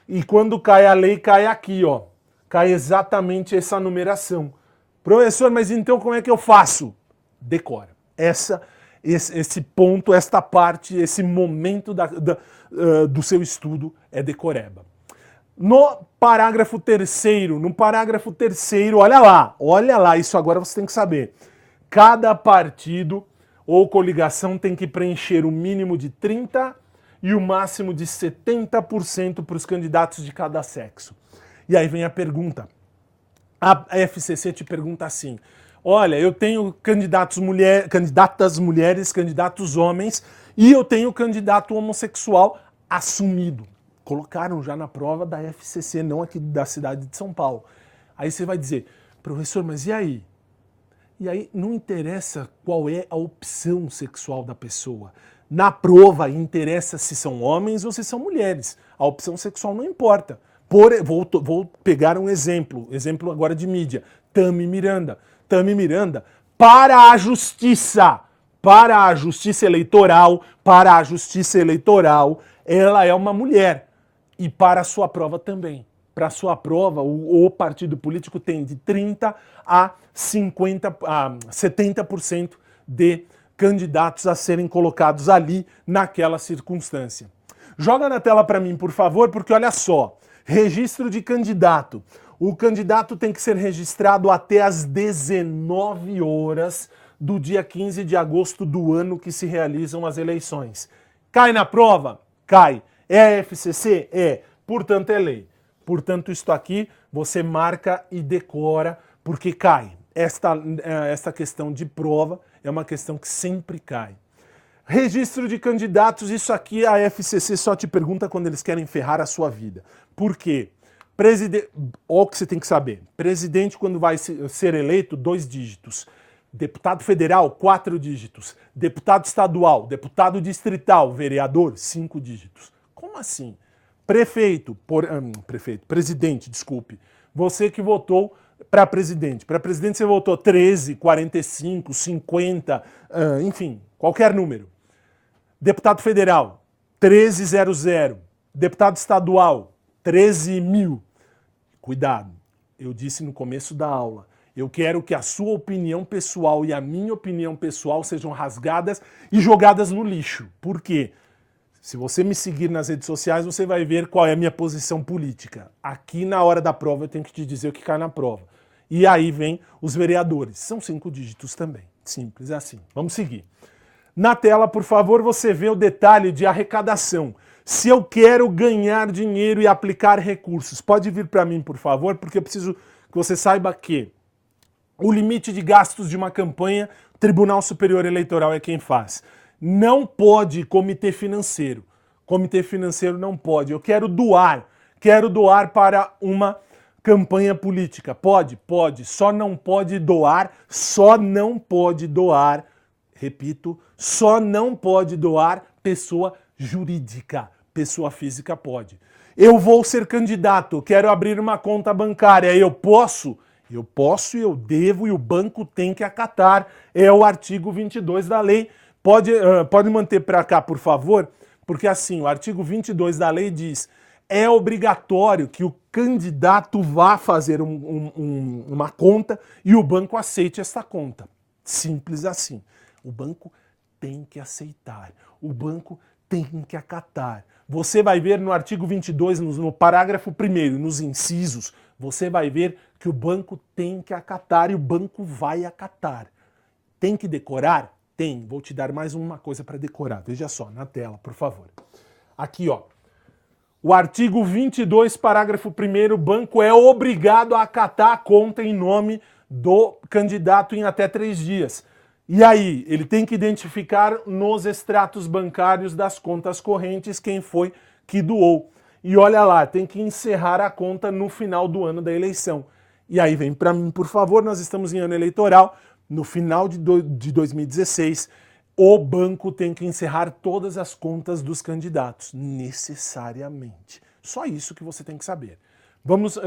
E quando cai a lei cai aqui, ó. Cai exatamente essa numeração. Professor, mas então como é que eu faço? Decora. Esse ponto, esta parte, esse momento do seu estudo é decoreba. No parágrafo terceiro, olha lá, isso agora você tem que saber. Cada partido ou coligação tem que preencher o mínimo de 30% e o máximo de 70% para os candidatos de cada sexo. E aí vem a pergunta. A FCC te pergunta assim, olha, eu tenho candidatas mulheres, candidatos homens e eu tenho candidato homossexual assumido. Colocaram já na prova da FCC, não aqui da cidade de São Paulo. Aí você vai dizer, professor, mas e aí? E aí não interessa qual é a opção sexual da pessoa. Na prova interessa se são homens ou se são mulheres. A opção sexual não importa. Vou pegar um exemplo agora de mídia. Tami Miranda, para a justiça eleitoral, ela é uma mulher. E para a sua prova também. Para a sua prova, o partido político tem de 30% a 70% de candidatos a serem colocados ali naquela circunstância. Joga na tela para mim, por favor, porque olha só. Registro de candidato. O candidato tem que ser registrado até às 19 horas do dia 15 de agosto do ano que se realizam as eleições. Cai na prova? Cai. É FCC? É. Portanto, é lei. Portanto, isto aqui você marca e decora, porque cai. Esta questão de prova é uma questão que sempre cai. Registro de candidatos, isso aqui a FCC só te pergunta quando eles querem ferrar a sua vida. Por quê? Olha o que você tem que saber. Presidente, quando vai ser eleito, 2 dígitos. Deputado federal, 4 dígitos. Deputado estadual, deputado distrital, vereador, 5 dígitos. Como assim? Presidente, desculpe. Você que votou para presidente. Para presidente você votou 13, 45, 50, enfim, qualquer número. Deputado federal, 1300. Deputado estadual, 13.000. Cuidado, eu disse no começo da aula, eu quero que a sua opinião pessoal e a minha opinião pessoal sejam rasgadas e jogadas no lixo. Por quê? Se você me seguir nas redes sociais, você vai ver qual é a minha posição política. Aqui, na hora da prova, eu tenho que te dizer o que cai na prova. E aí vem os vereadores. São 5 dígitos também. Simples assim. Vamos seguir. Na tela, por favor, você vê o detalhe de arrecadação. Se eu quero ganhar dinheiro e aplicar recursos, pode vir para mim, por favor, porque eu preciso que você saiba que o limite de gastos de uma campanha, o Tribunal Superior Eleitoral é quem faz. Não pode comitê financeiro. Comitê financeiro não pode. Eu quero doar para uma campanha política. Pode? Pode. Só não pode doar, repito, só não pode doar pessoa jurídica. Pessoa física pode. Eu vou ser candidato, quero abrir uma conta bancária, eu posso? Eu posso e eu devo e o banco tem que acatar. É o artigo 22 da lei. Pode manter para cá, por favor, porque assim, o artigo 22 da lei diz: é obrigatório que o candidato vá fazer uma conta e o banco aceite essa conta. Simples assim. O banco tem que aceitar, o banco tem que acatar. Você vai ver no artigo 22, no parágrafo 1º, nos incisos, você vai ver que o banco tem que acatar e o banco vai acatar. Tem que decorar? Tem. Vou te dar mais uma coisa para decorar. Veja só, na tela, por favor. Aqui, ó. O artigo 22, parágrafo 1º, o banco é obrigado a acatar a conta em nome do candidato em até 3 dias. E aí, ele tem que identificar nos extratos bancários das contas correntes quem foi que doou. E olha lá, tem que encerrar a conta no final do ano da eleição. E aí vem para mim, por favor, nós estamos em ano eleitoral, no final de 2016, o banco tem que encerrar todas as contas dos candidatos, necessariamente. Só isso que você tem que saber. Vamos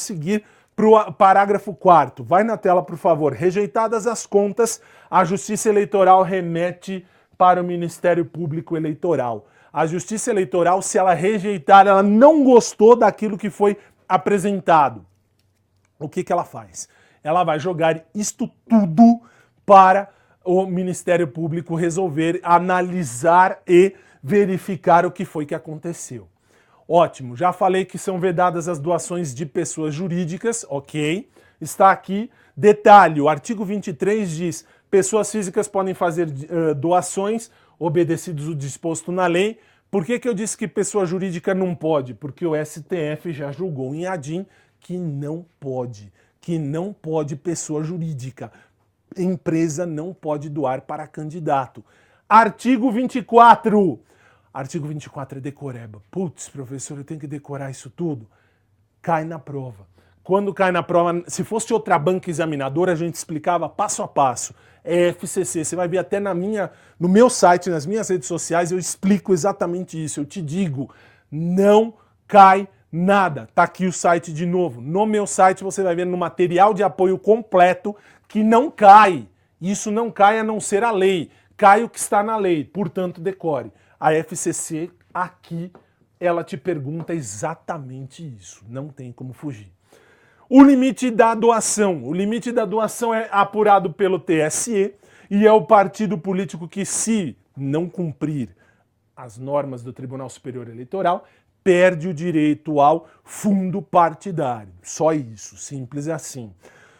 seguir para o parágrafo 4º. Vai na tela, por favor. Rejeitadas as contas, a Justiça Eleitoral remete para o Ministério Público Eleitoral. A Justiça Eleitoral, se ela rejeitar, ela não gostou daquilo que foi apresentado. O que ela faz? Ela vai jogar isto tudo para o Ministério Público resolver, analisar e verificar o que foi que aconteceu. Ótimo, já falei que são vedadas as doações de pessoas jurídicas, ok? Está aqui. Detalhe, o artigo 23 diz: pessoas físicas podem fazer doações, obedecidos o disposto na lei. Por que eu disse que pessoa jurídica não pode? Porque o STF já julgou em ADIM que não pode pessoa jurídica. Empresa não pode doar para candidato. Artigo 24. Artigo 24 é decoreba. Putz, professor, eu tenho que decorar isso tudo? Cai na prova. Quando cai na prova, se fosse outra banca examinadora, a gente explicava passo a passo. É FCC, você vai ver até no meu site, nas minhas redes sociais, eu explico exatamente isso. Eu te digo, não cai nada. Tá aqui o site de novo. No meu site você vai ver no material de apoio completo que não cai. Isso não cai a não ser a lei. Cai o que está na lei, portanto decore. A FCC aqui, ela te pergunta exatamente isso. Não tem como fugir. O limite da doação. O limite da doação é apurado pelo TSE e é o partido político que, se não cumprir as normas do Tribunal Superior Eleitoral, perde o direito ao fundo partidário. Só isso, simples assim.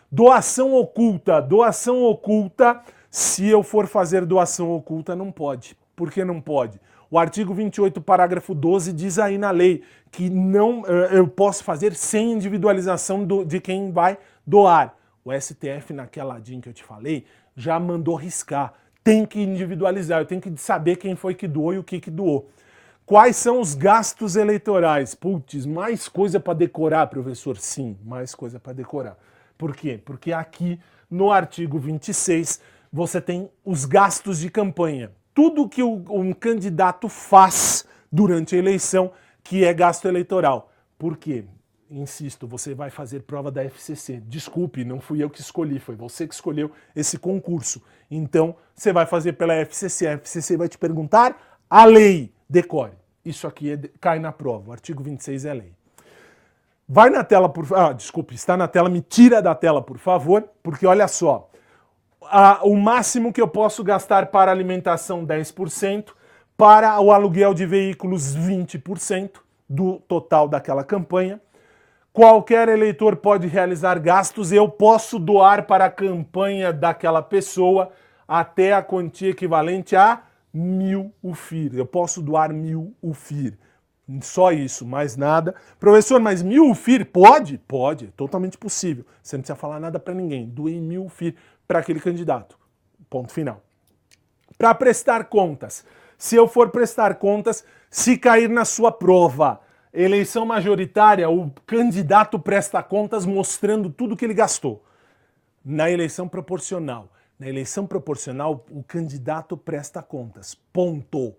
Doação oculta. Doação oculta, se eu for fazer doação oculta, não pode. Por que não pode? O artigo 28, parágrafo 12, diz aí na lei que não, eu posso fazer sem individualização de quem vai doar. O STF, naquela ADIM que eu te falei, já mandou riscar. Tem que individualizar, eu tenho que saber quem foi que doou e o que doou. Quais são os gastos eleitorais? Putz, mais coisa para decorar, professor? Sim, mais coisa para decorar. Por quê? Porque aqui no artigo 26 você tem os gastos de campanha. Tudo que um candidato faz durante a eleição que é gasto eleitoral. Por quê? Insisto, você vai fazer prova da FCC. Desculpe, não fui eu que escolhi, foi você que escolheu esse concurso. Então, você vai fazer pela FCC. A FCC vai te perguntar a lei. Decore. Isso aqui cai na prova. O artigo 26 é lei. Vai na tela, desculpe, está na tela, me tira da tela, por favor, porque olha só. O máximo que eu posso gastar para alimentação, 10%, para o aluguel de veículos, 20% do total daquela campanha. Qualquer eleitor pode realizar gastos, eu posso doar para a campanha daquela pessoa até a quantia equivalente a 1.000 UFIR. Eu posso doar 1.000 UFIR. Só isso, mais nada. Professor, mas 1.000 UFIR pode? Pode, é totalmente possível. Você não precisa falar nada para ninguém. Doei 1.000 UFIR para aquele candidato. Ponto final. Para prestar contas. Se eu for prestar contas, se cair na sua prova, eleição majoritária, o candidato presta contas mostrando tudo que ele gastou. Na eleição proporcional. Na eleição proporcional, o candidato presta contas. Ponto.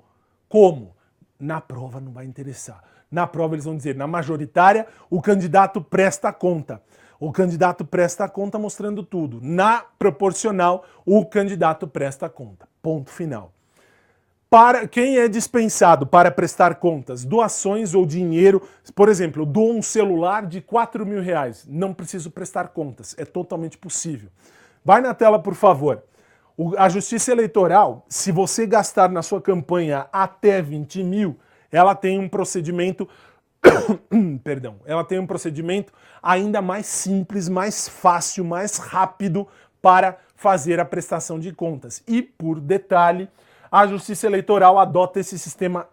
Como? Na prova não vai interessar. Na prova eles vão dizer, na majoritária, o candidato presta conta. O candidato presta conta mostrando tudo. Na proporcional, o candidato presta conta. Ponto final. Para quem é dispensado para prestar contas, doações ou dinheiro, por exemplo, eu dou um celular de R$4.000, não preciso prestar contas, é totalmente possível. Vai na tela, por favor. A Justiça Eleitoral, se você gastar na sua campanha até 20.000, ela tem um procedimento, perdão, ela tem um procedimento ainda mais simples, mais fácil, mais rápido para fazer a prestação de contas. E, por detalhe, a Justiça Eleitoral adota esse sistema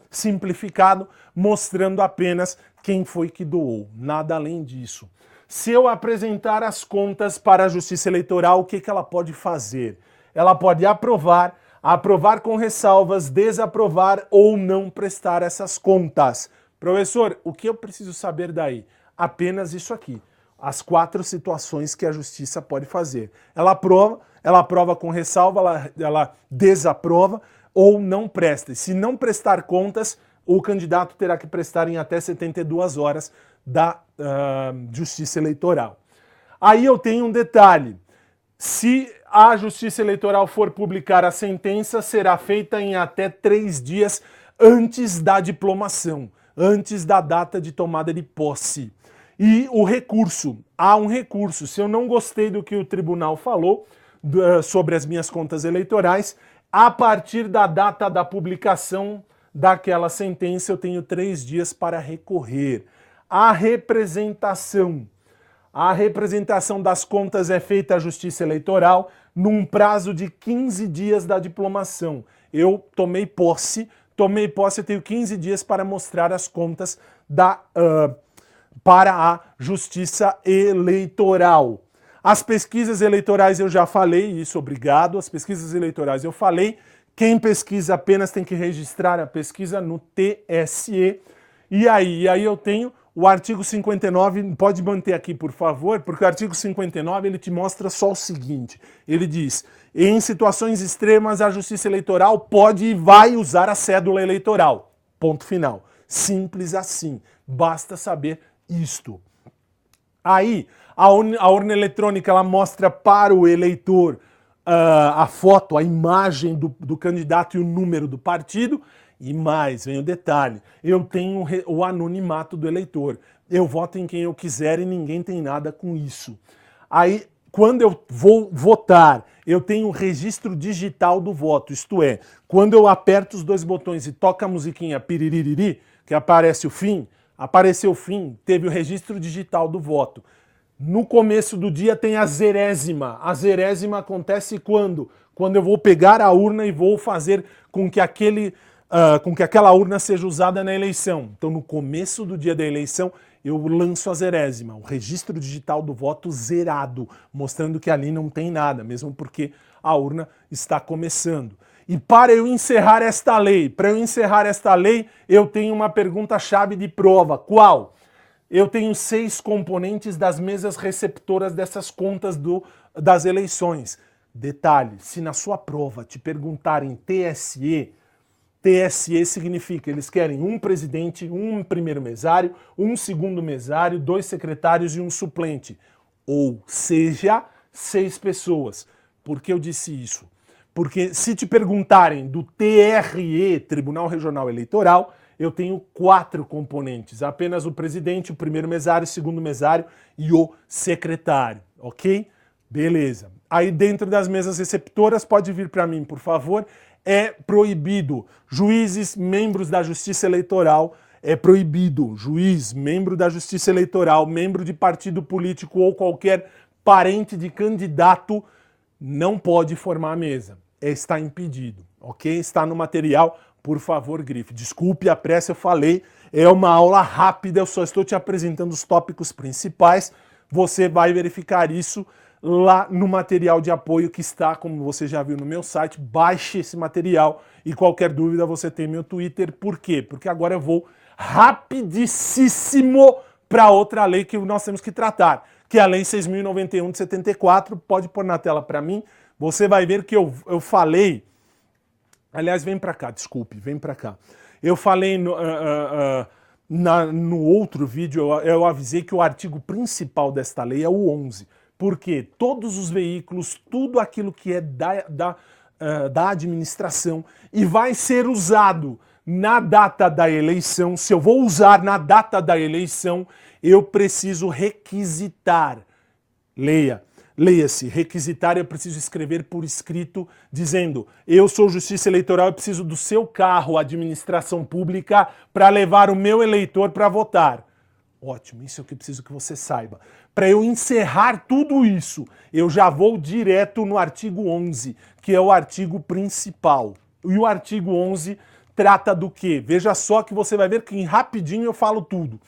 simplificado, mostrando apenas quem foi que doou, nada além disso. Se eu apresentar as contas para a Justiça Eleitoral, o que ela pode fazer? Ela pode aprovar, aprovar com ressalvas, desaprovar ou não prestar essas contas. Professor, o que eu preciso saber daí? Apenas isso aqui. As 4 situações que a Justiça pode fazer. Ela aprova com ressalva, ela desaprova ou não presta. Se não prestar contas, o candidato terá que prestar em até 72 horas da Justiça Eleitoral. Aí eu tenho um detalhe. Se a Justiça Eleitoral for publicar a sentença, será feita em até 3 dias antes da diplomação, antes da data de tomada de posse. E o recurso, há um recurso. Se eu não gostei do que o tribunal falou sobre as minhas contas eleitorais, a partir da data da publicação daquela sentença, eu tenho 3 dias para recorrer. A representação das contas é feita à Justiça Eleitoral num prazo de 15 dias da diplomação. Eu tomei posse, eu tenho 15 dias para mostrar as contas para a Justiça Eleitoral. As pesquisas eleitorais eu já falei, isso, obrigado. As pesquisas eleitorais eu falei. Quem pesquisa apenas tem que registrar a pesquisa no TSE. E aí eu tenho o artigo 59, pode manter aqui, por favor, porque o artigo 59 ele te mostra só o seguinte. Ele diz, em situações extremas, a Justiça Eleitoral pode e vai usar a cédula eleitoral. Ponto final. Simples assim. Basta saber isto. Aí, a urna eletrônica ela mostra para o eleitor a foto, a imagem do candidato e o número do partido. E mais, vem o detalhe, eu tenho o anonimato do eleitor. Eu voto em quem eu quiser e ninguém tem nada com isso. Aí, quando eu vou votar, eu tenho o registro digital do voto. Isto é, quando eu aperto os 2 botões e toca a musiquinha piriririri, que aparece o fim, apareceu o fim, teve o registro digital do voto. No começo do dia tem a zerésima. A zerésima acontece quando? Quando eu vou pegar a urna e vou fazer com que aquela urna seja usada na eleição. Então, no começo do dia da eleição, eu lanço a zerésima, o registro digital do voto zerado, mostrando que ali não tem nada, mesmo porque a urna está começando. E para eu encerrar esta lei, eu tenho uma pergunta-chave de prova. Qual? Eu tenho 6 componentes das mesas receptoras dessas contas das eleições. Detalhe, se na sua prova te perguntarem TSE significa eles querem um presidente, um primeiro mesário, um segundo mesário, 2 secretários e um suplente. Ou seja, 6 pessoas. Por que eu disse isso? Porque se te perguntarem do TRE, Tribunal Regional Eleitoral, eu tenho 4 componentes. Apenas o presidente, o primeiro mesário, o segundo mesário e o secretário. Ok? Beleza. Aí dentro das mesas receptoras, pode vir para mim, por favor. É proibido. Juízes, membros da Justiça Eleitoral, é proibido. Juiz, membro da Justiça Eleitoral, membro de partido político ou qualquer parente de candidato não pode formar a mesa. Está impedido, ok? Está no material, por favor, grife. Desculpe a pressa, eu falei, é uma aula rápida, eu só estou te apresentando os tópicos principais. Você vai verificar isso lá no material de apoio que está, como você já viu no meu site. Baixe esse material e qualquer dúvida você tem meu Twitter. Por quê? Porque agora eu vou rapidíssimo para outra lei que nós temos que tratar, que é a Lei 6.091 de 74. Pode pôr na tela para mim. Você vai ver que eu falei... Aliás, vem para cá, desculpe, vem para cá. Eu falei no outro vídeo, eu avisei que o artigo principal desta lei é o 11. Porque todos os veículos, tudo aquilo que é da administração e vai ser usado na data da eleição, se eu vou usar na data da eleição, eu preciso requisitar. Leia-se, requisitar, eu preciso escrever por escrito, dizendo, eu sou Justiça Eleitoral, eu preciso do seu carro, administração pública, para levar o meu eleitor para votar. Ótimo, isso é o que eu preciso que você saiba. Para eu encerrar tudo isso, eu já vou direto no artigo 11, que é o artigo principal. E o artigo 11 trata do quê? Veja só que você vai ver que rapidinho eu falo tudo.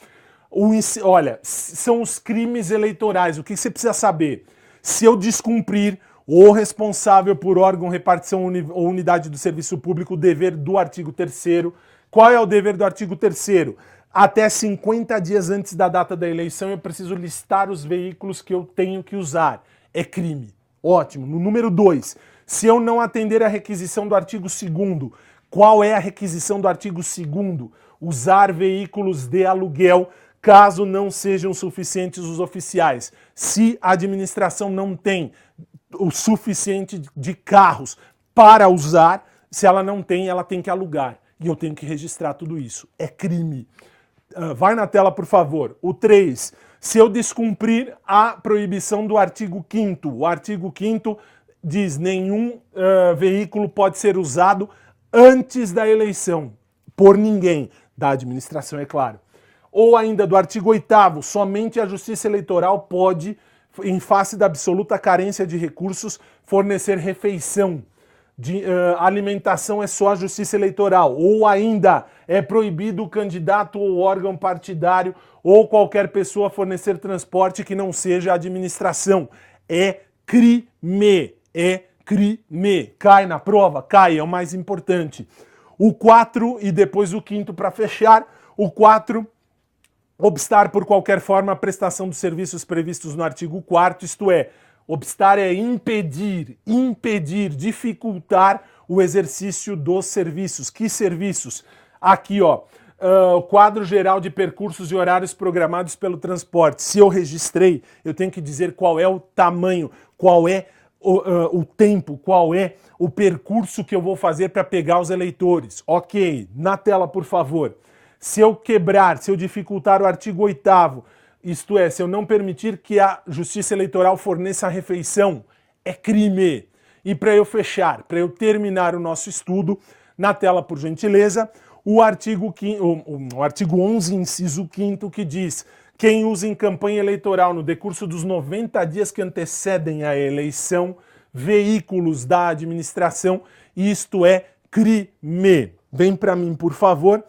Olha, são os crimes eleitorais. O que você precisa saber? Se eu descumprir o responsável por órgão, repartição ou unidade do serviço público o dever do artigo 3º. Qual é o dever do artigo 3º? Até 50 dias antes da data da eleição eu preciso listar os veículos que eu tenho que usar. É crime. Ótimo. No número 2, se eu não atender a requisição do artigo 2º, qual é a requisição do artigo 2º? Usar veículos de aluguel caso não sejam suficientes os oficiais. Se a administração não tem o suficiente de carros para usar, se ela não tem, ela tem que alugar. E eu tenho que registrar tudo isso. É crime. Vai na tela, por favor. O 3. Se eu descumprir a proibição do artigo 5º. O artigo 5º diz: nenhum veículo pode ser usado antes da eleição. Por ninguém. Da administração, é claro. Ou ainda do artigo 8º. Somente a Justiça Eleitoral pode, em face da absoluta carência de recursos, fornecer refeição. Alimentação é só a Justiça Eleitoral. Ou ainda é proibido o candidato ou órgão partidário ou qualquer pessoa fornecer transporte que não seja a administração. É crime. É crime. Cai na prova? Cai, é o mais importante. O 4 e depois o 5º para fechar. O 4, obstar por qualquer forma a prestação dos serviços previstos no artigo 4º, isto é, obstar é impedir, dificultar o exercício dos serviços. Que serviços? Aqui, ó, o quadro geral de percursos e horários programados pelo transporte. Se eu registrei, eu tenho que dizer qual é o tamanho, qual é o tempo, qual é o percurso que eu vou fazer para pegar os eleitores. Ok, na tela, por favor. Se eu quebrar, se eu dificultar o artigo 8º, isto é, se eu não permitir que a Justiça Eleitoral forneça a refeição, é crime. E para eu fechar, para eu terminar o nosso estudo, na tela, por gentileza, o artigo 11, inciso 5º, que diz: quem usa em campanha eleitoral no decurso dos 90 dias que antecedem a eleição veículos da administração, isto é crime. Vem para mim, por favor.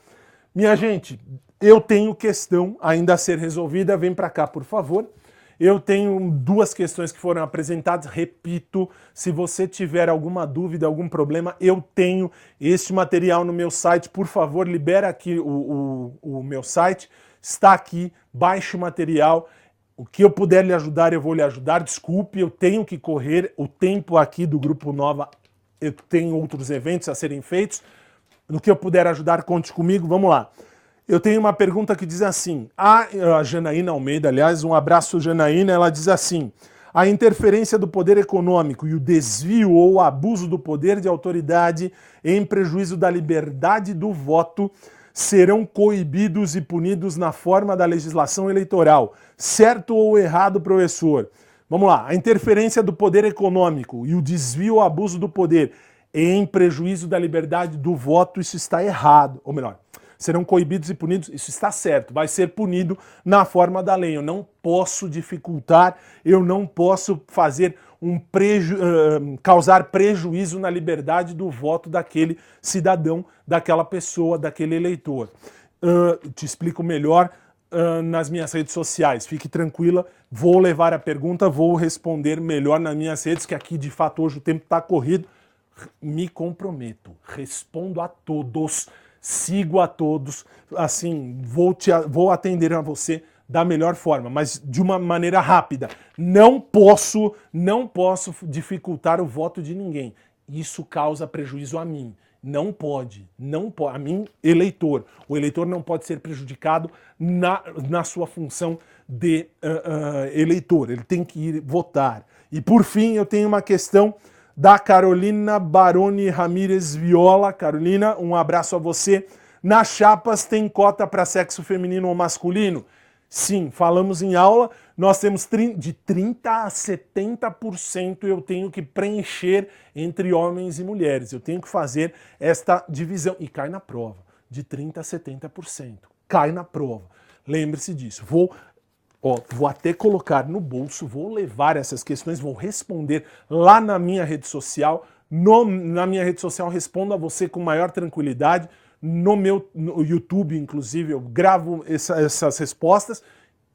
Minha gente, eu tenho questão ainda a ser resolvida, vem para cá, por favor. Eu tenho 2 questões que foram apresentadas, repito, se você tiver alguma dúvida, algum problema, eu tenho este material no meu site, por favor, libera aqui o meu site, está aqui, baixe o material, o que eu puder lhe ajudar, eu vou lhe ajudar, desculpe, eu tenho que correr, o tempo aqui do Grupo Nova, eu tenho outros eventos a serem feitos, no que eu puder ajudar, conte comigo, vamos lá. Eu tenho uma pergunta que diz assim, a Janaína Almeida, aliás, um abraço Janaína, ela diz assim: a interferência do poder econômico e o desvio ou abuso do poder de autoridade em prejuízo da liberdade do voto serão coibidos e punidos na forma da legislação eleitoral. Certo ou errado, professor? Vamos lá, a interferência do poder econômico e o desvio ou abuso do poder em prejuízo da liberdade do voto, isso está errado. Ou melhor, serão coibidos e punidos, isso está certo, vai ser punido na forma da lei. Eu não posso dificultar, eu não posso fazer causar prejuízo na liberdade do voto daquele cidadão, daquela pessoa, daquele eleitor. Te explico melhor nas minhas redes sociais, fique tranquila, vou levar a pergunta, vou responder melhor nas minhas redes, que aqui de fato hoje o tempo está corrido. Me comprometo, respondo a todos, sigo a todos, assim, vou atender a você da melhor forma, mas de uma maneira rápida. Não posso dificultar o voto de ninguém. Isso causa prejuízo a mim. Não pode, a mim, eleitor. O eleitor não pode ser prejudicado na sua função de eleitor. Ele tem que ir votar. E por fim, eu tenho uma questão da Carolina Baroni Ramírez Viola. Carolina, um abraço a você. Nas chapas tem cota para sexo feminino ou masculino? Sim, falamos em aula, nós temos de 30% a 70% eu tenho que preencher entre homens e mulheres. Eu tenho que fazer esta divisão. E cai na prova, de 30% a 70%. Cai na prova. Lembre-se disso. Vou até colocar no bolso, vou levar essas questões, vou responder lá na minha rede social. Na minha rede social respondo a você com maior tranquilidade. no YouTube, inclusive, eu gravo essas respostas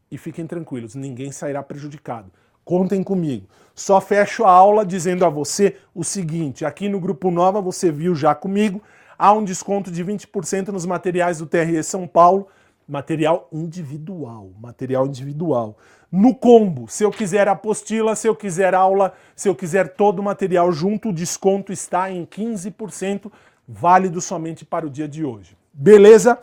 e fiquem tranquilos, ninguém sairá prejudicado. Contem comigo. Só fecho a aula dizendo a você o seguinte, aqui no Grupo Nova, você viu já comigo, há um desconto de 20% nos materiais do TRE São Paulo, material individual. No combo, se eu quiser apostila, se eu quiser aula, se eu quiser todo o material junto, o desconto está em 15%, válido somente para o dia de hoje. Beleza?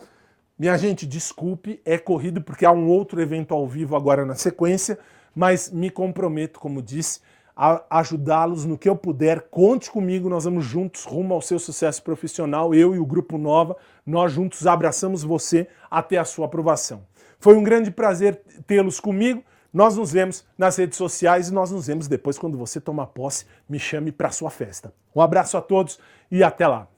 Minha gente, desculpe, é corrido porque há um outro evento ao vivo agora na sequência, mas me comprometo, como disse, a ajudá-los no que eu puder. Conte comigo, nós vamos juntos rumo ao seu sucesso profissional, eu e o Grupo Nova, nós juntos abraçamos você até a sua aprovação. Foi um grande prazer tê-los comigo, nós nos vemos nas redes sociais e nós nos vemos depois quando você tomar posse, me chame para a sua festa. Um abraço a todos e até lá.